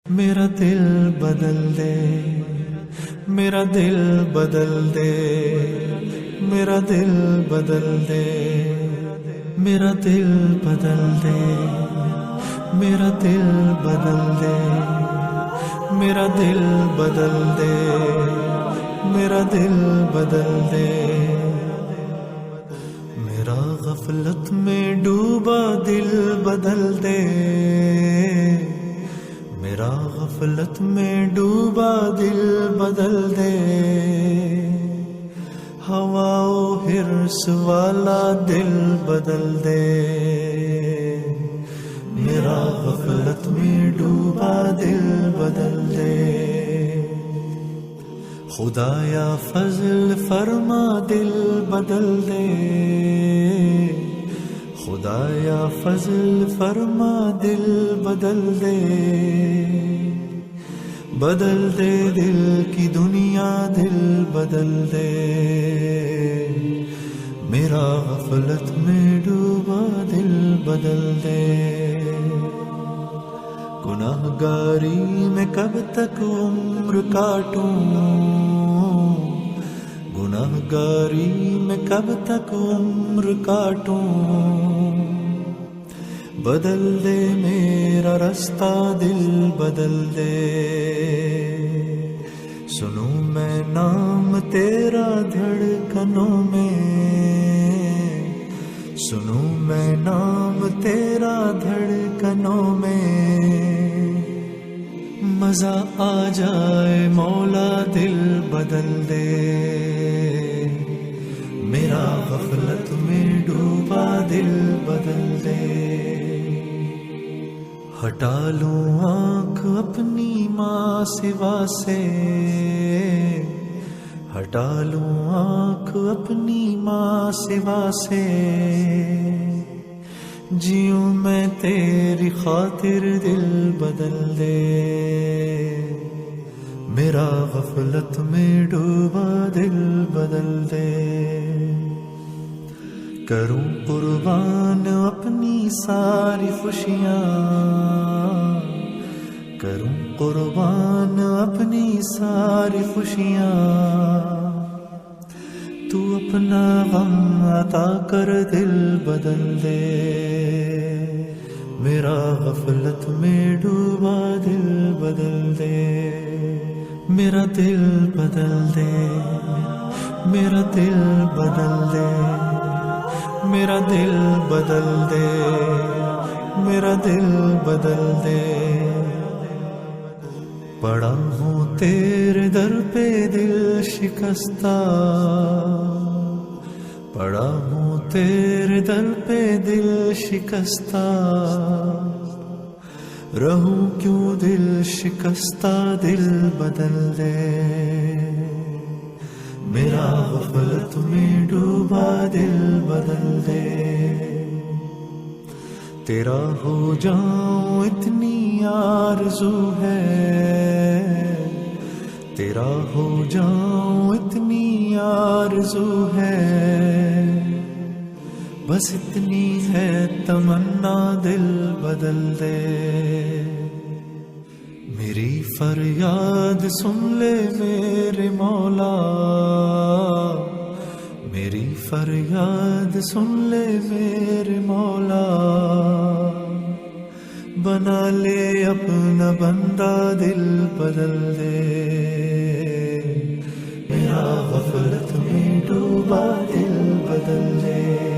میرا دل بدل دے، میرا دل بدل دے، میرا دل بدل دے، میرا دل بدل دے، میرا دل بدل دے، میرا دل بدل دے، میرا دل بدل دے، میرا غفلت میں ڈوبا دل بدل دے، میرا غفلت میں ڈوبا دل بدل دے، ہوا و حرص والا دل بدل دے، میرا غفلت میں ڈوبا دل بدل دے، خدایا فضل فرما دل بدل دے، خدایا فضل فرما دل بدل دے، بدل دے دل کی دنیا دل بدل دے، میرا غفلت میں ڈوبا دل بدل دے، گناہگاری میں کب تک عمر کاٹوں، گناہگاری میں کب تک عمر کاٹوں، بدل دے میرا رستہ دل بدل دے، سنوں میں نام تیرا دھڑکنوں میں، سنوں میں نام تیرا دھڑکنوں میں، مزہ آ جائے مولا دل بدل دے، میرا غفلت میں ڈوبا دل بدل دے، ہٹا لوں آنکھ اپنی ماں سوا سے، ہٹا لوں آنکھ اپنی ماں سوا سے، جیوں میں تیری خاطر دل بدل دے، میرا غفلت میں ڈوبا دل بدل دے، کروں قربان اپنی ساری خوشیاں، کروں قربان اپنی ساری خوشیاں، تو اپنا غم عطا کر دل بدل دے، میرا غفلت میں ڈوبا دل بدل دے، میرا دل بدل دے، میرا دل بدل دے، میرا دل بدل دے، میرا دل بدل دے، پڑا ہوں تیرے در پہ دل شکستہ، پڑا ہوں تیرے در پہ دل شکستہ، رہوں کیوں دل شکستہ دل بدل دے، میرا غفلت میں ڈوبا دل بدل دے، تیرا ہو جاؤں اتنی آرزو ہے، تیرا ہو جاؤں اتنی آرزو ہے، بس اتنی ہے تمنا دل بدل دے، میری فریاد سن لے میرے مولا، میری فریاد سن لے میرے مولا، بنا لے اپنا بندہ دل بدل دے، میرا غفلت میں ڈوبا دل بدل دے۔